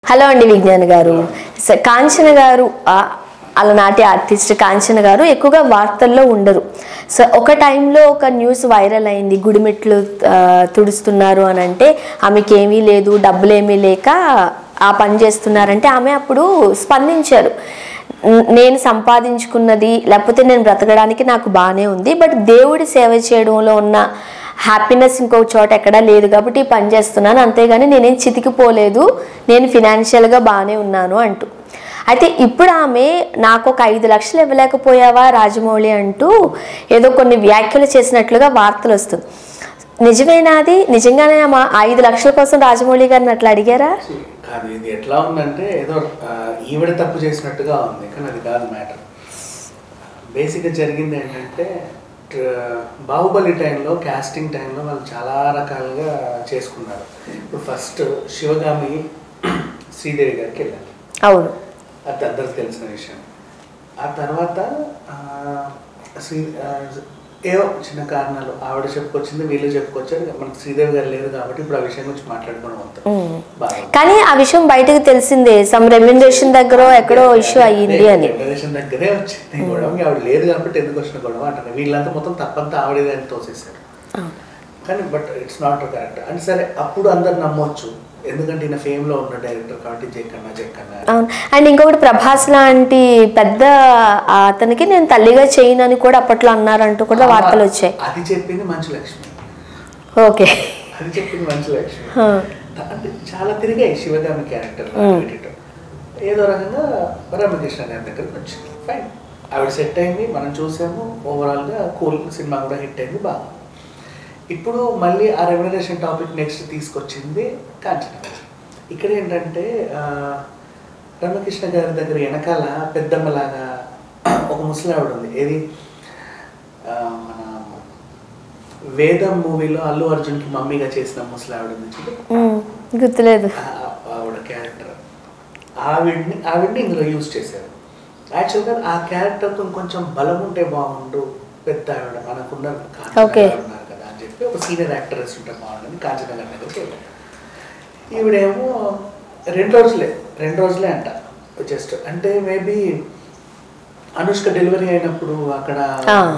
Hello అండి విజ్ఞాన్ గారు. కాంచన గారు అలనాటి ఆర్టిస్ట్ కాంచన గారు ఎక్కువగా వార్తల్లో ఉండరు. సో ఒక టైంలో ఒక న్యూస్ వైరల్ అయింది, గుడిమెట్లు తుడుస్తున్నారు అని అంటే ఆమెకి ఏమీ లేదు, డబ్బులు ఏమీ లేక ఆ పని చేస్తున్నారంటే ఆమె అప్పుడు స్పందించారు. నేను సంపాదించుకున్నది లేకపోతే నేను బ్రతకడానికి నాకు బాగానే ఉంది, బట్ దేవుడి సేవ చేయడంలో ఉన్న హ్యాపీనెస్ ఇంకొక చోట ఎక్కడా లేదు కాబట్టి ఈ పని చేస్తున్నాను, అంతేగాని నేనేం చితికిపోలేదు, నేను ఫినాన్షియల్గా బాగానే ఉన్నాను అంటూ. అయితే ఇప్పుడు ఆమె నాకు ఒక 5 లక్షలు ఇవ్వలేకపోయావా రాజమౌళి అంటూ ఏదో కొన్ని వ్యాఖ్యలు చేసినట్లుగా వార్తలు వస్తుంది. నిజమేనా అది? నిజంగానే 5 లక్షల కోసం రాజమౌళి గారిని అట్లా అడిగారా? కాదు, ఇది ఎట్లా ఉందంటే ఏదో ఈవిడ తప్పు చేసినట్టుగా ఉంది, కానీ అది కాదు మ్యాటర్. బేసిక్గా జరిగింది ఏంటంటే బాహుబలి టైంలో, కాస్టింగ్ టైంలో వాళ్ళు చాలా రకాలుగా చేసుకున్నారు. ఇప్పుడు ఫస్ట్ శివగామి శ్రీదేవి గారికి వెళ్ళారు, అవును, అది అందరికి తెలిసిన విషయం. ఆ తర్వాత ఏవో చిన్న కారణాలు ఆవిడ చెప్పుకొచ్చింది, వీళ్ళు చెప్పుకొచ్చారు, మనకు శ్రీదేవి గారు లేదు కాబట్టి ఇప్పుడు ఆ విషయం గురించి మాట్లాడుకోవడం అవుతాం. కానీ ఆ విషయం బయటకు తెలిసిందే, సమ్ రెమ్యునరేషన్ దగ్గర ఎక్కడో ఇష్యూ అయ్యింది అని. రెమ్యునరేషన్ దగ్గరే వచ్చింది గొడవ, ఆవిడ లేదు కాబట్టి ఎందుకు వచ్చిన గొడవ అంటారు. వీళ్ళంతా మొత్తం తప్పంతా ఆవిడేదే అని తోసేశారు. కానీ బట్ ఇట్స్ నాట్ కరెక్ట్ అంటే సరే అప్పుడు అందరు నమ్మొచ్చు, ఎందుకంటే ఈయన ఫేమ్లో ఉన్న డైరెక్టర్ కాబట్టి జక్కన్నా. అవును. అండ్ ఇంకొకటి ప్రభాస్ లాంటి పెద్ద అతనికి నేను తల్లిగా చేయను అని కూడా అప్పట్లో అన్నారంటూ కూడా వార్తలు వచ్చాయి. అది చెప్పింది మంచు లక్ష్మి. ఓకే, అది చెప్పింది మంచు లక్ష్మి. అంటే చాలా తిరిగాయి శివగామి క్యారెక్టర్, ఏదో రకంగా రామకృష్ణ గారి దగ్గరకు వచ్చింది. ఫైన్, ఆవిడ సెట్ అయింది, మనం చూసాము, ఓవరాల్గా కూల్ సినిమా కూడా హిట్ అయింది బాగా. ఇప్పుడు మళ్ళీ ఆ రెమ్యునరేషన్ టాపిక్ నెక్స్ట్ తీసుకొచ్చింది కాంచన. ఇక్కడ ఏంటంటే రామకృష్ణ గారి దగ్గర వెనకాల పెద్దమ్మలాగా ఒక ముసలావిడ ఉంది. ఏది మన వేదం మూవీలో అల్లు అర్జున్కి మమ్మీగా చేసిన ముసలావిడ ఉంది, గుర్తులేదు ఆవిడ క్యారెక్టర్. ఆవిడ్ని ఇందులో యూజ్ చేశారు. యాక్చువల్గా ఆ క్యారెక్టర్తో కొంచెం బలం ఉంటే బాగుండు, పెద్ద ఆవిడ మనకున్నారు కదా అని చెప్పి ఒక సీనియర్ యాక్టరెస్ ఉంటే బాగుండని కాంచన గారి దగ్గరికి వెళ్ళారు. ఈవిడేమో 2 రోజులే అంట జస్ట్. అంటే మేబీ అనుష్క డెలివరీ అయినప్పుడు అక్కడ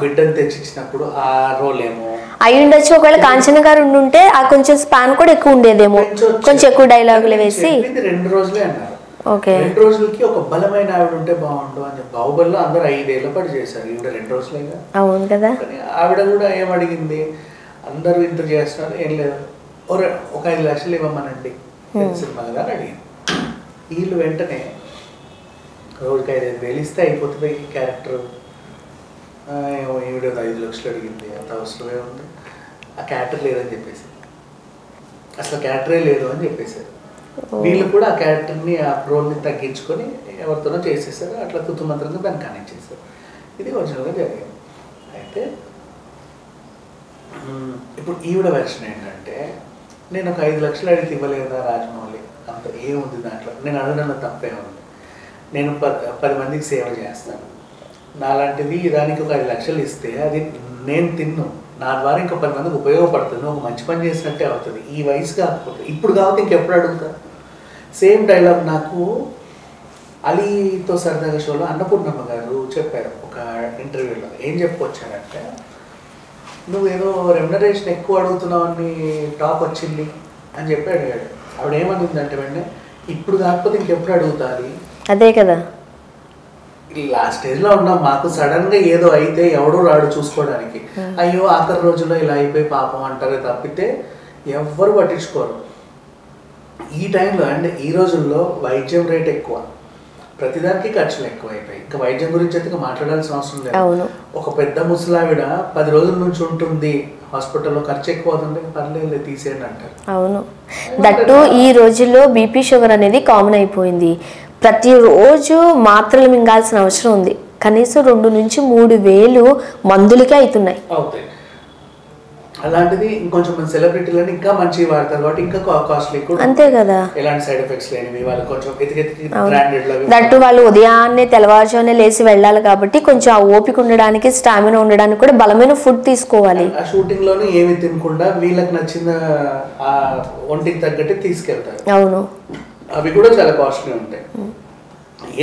బిడ్డను తెచ్చిచ్చినప్పుడు ఆ రోల్ ఏమో అయి ఉండొచ్చు. ఒకవేళ కాంచన గారు ఉండుంటే ఆ కొంచెం స్పాన్ కూడా ఎక్కువ ఉండేదేమో, కొంచెం ఎక్కువ డైలాగులు వేసి. 2 రోజులే అన్నారు. 2 రోజులకి ఒక బలమైన ఆవిడ ఉంటే బాగుండు అని చెప్పి బాహుబలిలో అందరూ 5 ఏళ్ళ పాటు చేశారు, ఈవిడ 2 రోజులేగా. అవును కదా. కానీ ఆవిడ కూడా ఏమడిగింది, అందరూ ఇంత చేస్తున్నారు, ఏం లేదు, ఒక 5 లక్షలు ఇవ్వమనండి సినిమా కదా అని అడిగింది. వీళ్ళు వెంటనే రోజుకి 5,000 ఇస్తే అయిపోతుంది ఈ క్యారెక్టర్, ఏమో ఈవిడ 5 లక్షలు అడిగింది, అంత అవసరమే ఉంది, ఆ క్యారెక్టర్ లేదని చెప్పేసి, అసలు క్యారెక్టరే లేదు అని చెప్పేశారు. వీళ్ళు కూడా ఆ క్యారెక్టర్ని, ఆ రోల్ని తగ్గించుకొని ఎవరితోనో చేసేసారు, అట్లా తుతుమంత్రంగా దాన్ని కనెక్ట్ చేశారు. ఇది ఒరిజినల్గా జరిగింది. అయితే ఇప్పుడు ఈవిడ వెర్షన్ ఏంటంటే, నేను ఒక 5 లక్షలు అడిగితే ఇవ్వలేదా రాజమౌళి, అంత ఏముంది దాంట్లో, నేను అడగడంలో తప్పే ఉంది, నేను 10 మందికి సేవ చేస్తాను, నాలాంటిది దానికి ఒక 5 లక్షలు ఇస్తే అది నేను తిన్ను, నా ద్వారా ఇంకో 10 మందికి ఉపయోగపడుతుంది, ఒక మంచి పని చేసినట్టే అవుతుంది. ఈ వయసు కాకపోతే ఇప్పుడు కాకపోతే ఇంకెప్పుడు అడుగుతా. సేమ్ డైలాగ్ నాకు అలీతో సరదాగా షోలో అన్నపూర్ణమ్మ గారు చెప్పారు ఒక ఇంటర్వ్యూలో. ఏం చెప్పుకొచ్చారంటే, నువ్వేదో రెమ్యునరేషన్ ఎక్కువ అడుగుతున్నావు అని టాక్ వచ్చింది అని చెప్పి అడిగాడు. ఆవిడ ఏమనుందంటే వెంటనే, ఇప్పుడు కాకపోతే ఇంకెప్పుడు అడుగుతాది. అదే కదా, లాస్ట్ స్టేజ్లో ఉన్నాం, మాకు సడన్గా ఏదో అయితే ఎవడో రాడు చూసుకోవడానికి, అయ్యో ఆఖరి రోజుల్లో ఇలా అయిపోయి పాపం అంటారే తప్పితే ఎవ్వరు పట్టించుకోరు. ఈ టైంలో అంటే ఈ రోజుల్లో వైద్యం రేట్ ఎక్కువ, ప్రతిదానికి ఖర్చులు ఎక్కువ అయిపోయి, ఇంకా వైద్యం గురించి అయితే ఇంకా మాట్లాడాల్సిన అవసరం లేదు. ఒక పెద్ద ముసలావిడ 10 రోజుల నుంచి ఉంటుంది హాస్పిటల్లో, ఖర్చు ఎక్కువ అవుతుంటే పర్లేదు తీసేయండి అంటారు. అవును, దట్టు ఈ రోజుల్లో బీపీ షుగర్ అనేది కామన్ అయిపోయింది. ప్రతిరోజు మాత్రలు మింగాల్సిన అవసరం ఉంది, కనీసం 2 నుంచి 3 వేలు మందులకే అవుతున్నాయి. అలాంటిది ఇంకొంచెం మంది సెలబ్రిటీలని ఇంకా మంచి వాడతారు కాబట్టి ఇంకా కాస్ట్లీ కూడా, అంతే కదా, ఎలాంటి సైడ్ ఎఫెక్ట్స్ లేనివి, వాళ్ళు కొంచెం ఎతికెతికి బ్రాండెడ్. దట్టు వాళ్ళు ఉదయాన్నే తెల్లవారుజామునే లేచి వెళ్ళాలి కాబట్టి కొంచెం ఆ ఓపిక ఉండడానికి, స్టామినా ఉండడానికి కూడా బలమైన ఫుడ్ తీసుకోవాలి. ఆ షూటింగ్ లోనే ఏమి తినకుండా వీళ్ళకి నచ్చిన ఆ ఒంటికి తగ్గట్టు తీసుకెళ్తారు. అవును, అవి కూడా చాలా కాస్ట్లీ ఉంటాయి.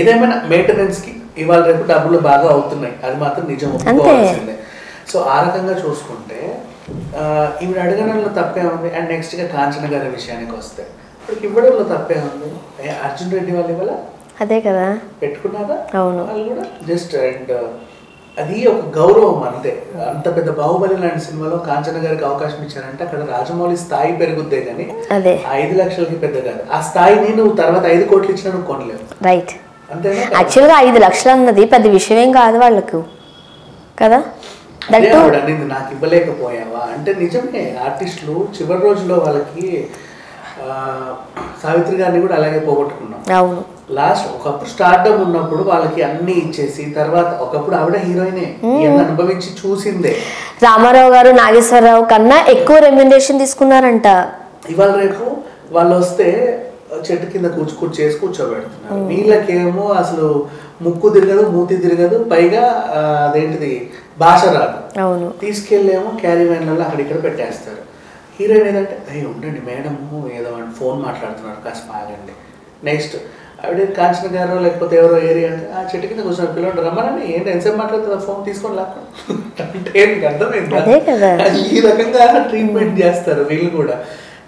ఏదేమైనా మెయింటెనెన్స్కి ఇవాళ రేపు డబ్బులు బాగా అవుతున్నాయి, అది మాత్రం నిజం ఒప్పుకోవాల్సిందే. సో ఆ రకంగా చూసుకుంటే ఇవి అడగడంలో తప్పే ఉంది. అండ్ నెక్స్ట్గా కాంచన గారి విషయానికి వస్తే ఇప్పటికి ఇవ్వడంలో తప్పే ఉంది. అర్జున్ రెడ్డి వాళ్ళు ఇవాళ అదే కదా పెట్టుకున్నారా? అవును. వాళ్ళు కూడా జస్ట్ అండ్ అది ఒక గౌరవం అంతే. అంత పెద్ద బాహుబలి లాంటి సినిమాలో కాంచన గారికి అవకాశం ఇచ్చారంటే అక్కడ రాజమౌళి స్థాయి పెరుగుద్దే కానీ అదే 5 లక్షలకి పెద్ద కాదు. ఆ స్థాయిని నువ్వు తర్వాత 5 కోట్లు ఇచ్చినా నువ్వు కొనలేవు. రైట్. అంతేనా? యాక్చువల్గా 5 లక్షలు అన్నది పెద్ద విషయం కాదు వాళ్ళకు కదా. అనేది నాకు ఇవ్వలేకపోయావా అంటే నిజమే. ఆర్టిస్టులు చివరి రోజులో వాళ్ళకి సావిత్రి గారిని కూడా అలాగే పోగొట్టుకున్నాం. అవును. లాస్ట్ ఒకప్పుడు స్టార్డమ్ ఉన్నప్పుడు వాళ్ళకి అన్ని ఇచ్చేసి తర్వాత ఒకప్పుడు ఆవిడ హీరోయినే అనుభవించి చూసిందే. రామారావు గారు నాగేశ్వరరావు కన్నా ఎక్కువ రెమ్యునరేషన్ తీసుకున్నారంట. ఇవాళ రేపు వాళ్ళు వస్తే చెట్టు కింద చేసి కూర్చోబెడుతున్నారు. వీళ్ళకేమో అసలు ముక్కు తిరగదు, మూతి తిరగదు, పైగా అదేంటిది భాష రాదు. అవును. తీసుకెళ్ళేమో క్యారీ వ్యాన్లలో అక్కడిక్కడ పెట్టేస్తారు. హీరోయిన్ ఏదంటే అయ్యి ఉండండి మేడము ఏదో ఫోన్ మాట్లాడుతున్నారు కాస్త ఆగండి. నెక్స్ట్ ఆవిడ కాంచన గారు లేకపోతే ఎవరో ఏరియా అంటే ఆ చెట్టు కింద కూర్చొని పిల్లలు రమ్మనండి ఏంటి ఎంతసేపు మాట్లాడుతుందా ఫోన్ తీసుకొని లాక్కండి అంటే మీకు అర్థమైందా? ఈ రకంగా ట్రీట్మెంట్ చేస్తారు వీళ్ళు కూడా.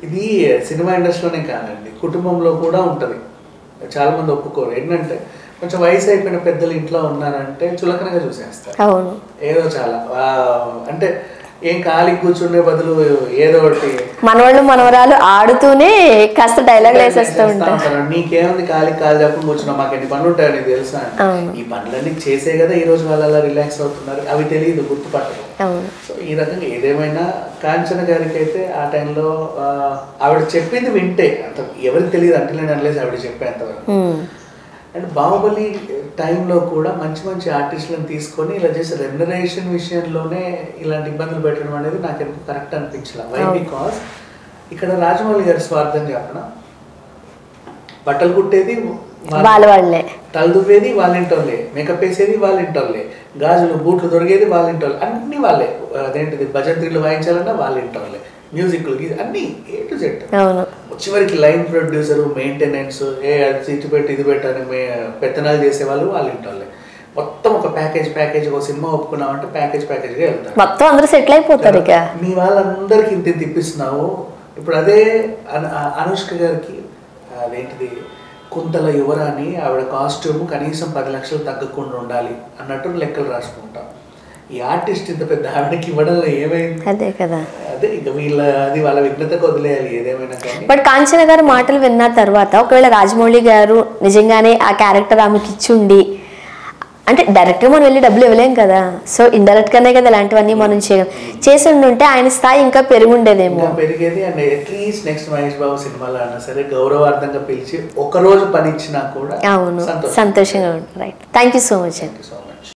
ఇది సినిమా ఇండస్ట్రీలోనే కాదండి, కుటుంబంలో కూడా ఉంటుంది. చాలా మంది ఒప్పుకోరు. ఏంటంటే కొంచెం వయసు అయిపోయిన పెద్దలు ఇంట్లో ఉన్నారంటే చులకనగా చూసేస్తారు. అవును. ఏదో చాలా అంటే ఏం ఖాళీ కూర్చుండే బదులు ఏదో ఒకటి మనవాళ్ళు మనవరాలు ఆడుతూనే కాస్త డైలాగ్ వేసేస్తూ ఉంటారు. నీకేముంది ఖాళీ చెప్పకుండా కూర్చున్నావు, మాకు ఎన్ని పనులు ఉంటాయో నీకు తెలుసా? ఈ పనులన్నీ చేసే కదా ఈ రోజు వాళ్ళు అలా రిలాక్స్ అవుతున్నారు. అవి తెలియదు, గుర్తుపట్టరు. సో ఈ రకంగా ఏదేమైనా కాంచన గారికి అయితే ఆ టైంలో ఆవిడ చెప్పింది వింటే అంత ఎవరికి తెలియదు అంటే అనలేసి ఆవిడ చెప్పేంతవరకు. అండ్ బాహుబలి టైంలో కూడా మంచి మంచి ఆర్టిస్టులను తీసుకొని ఇలా చేసే రెమ్యునరేషన్ విషయంలోనే ఇలాంటి ఇబ్బందులు పెట్టడం అనేది నాకు ఎందుకు కరెక్ట్ అనిపించలేదు. వై బికాస్ ఇక్కడ రాజమౌళి గారి స్వార్థం చెప్పిన బట్టలు కుట్టేది వాళ్ళే, తల దువ్వేది వాళ్ళింటోళ్ళే, మేకప్ వేసేది వాళ్ళింటోళ్ళే, గాజులు బూట్లు దొరికేది వాళ్ళింటోళ్ళే, అన్ని వాళ్ళే. అదేంటిది భజంత్రీలు వాయించాలన్నా వాళ్ళింటోళ్ళే, మ్యూజిక్లు అన్ని ఏ టు జెడ్. చివరికి లైన్ ప్రొడ్యూసరు, మెయింటెనెన్స్, అది ఇటు పెట్టి ఇది పెట్టని పెత్తనాలు చేసేవాళ్ళు వాళ్ళింటోళ్ళే. మొత్తం ఒక ప్యాకేజ్ ఒక సినిమా ఒప్పుకున్నామంటే ప్యాకేజ్గా వెళ్తారు. మొత్తం అందరూ సెటిల్ అయిపోతారు. ఇక మీ వాళ్ళందరికీ ఇంత తిప్పిస్తున్నావు. ఇప్పుడు అదే అనుష్క గారికి అదేంటిది కుంతల యువరాని ఆవిడ కాస్ట్యూమ్ కనీసం 10 లక్షలు తగ్గకుండా ఉండాలి అన్నట్టు లెక్కలు రాసుకుంటాం. ఈ ఆర్టిస్ట్ ఇంత పెద్ద ఆవిడకి ఇవ్వడంలో ఏమైంది? అదే కదా. అదే ఇక అది వాళ్ళ విఘ్నతకు వదిలేయాలి ఏదేమైనా. బట్ కాంచన గారు మాటలు విన్న తర్వాత ఒకవేళ రాజమౌళి గారు నిజంగానే ఆ క్యారెక్టర్ ఆమెకి ఇచ్చుండి, అంటే డైరెక్ట్గా మనం వెళ్ళి డబ్బులు ఇవ్వలేం కదా, సో ఇండైరెక్ట్గానే కదా ఇలాంటివన్నీ మనం చేసి ఉంటే ఆయన స్థాయి ఇంకా పెరుగుండేదేమో. పెరిగేది. And at least next Mahesh Babu సినిమాలో అయినా సరే గౌరవార్థంగా పిలిచి ఒకరోజు పని ఇచ్చినా కూడా అవును సంతోషంగా ఉంటుంది. Right. Thank you so much అండి.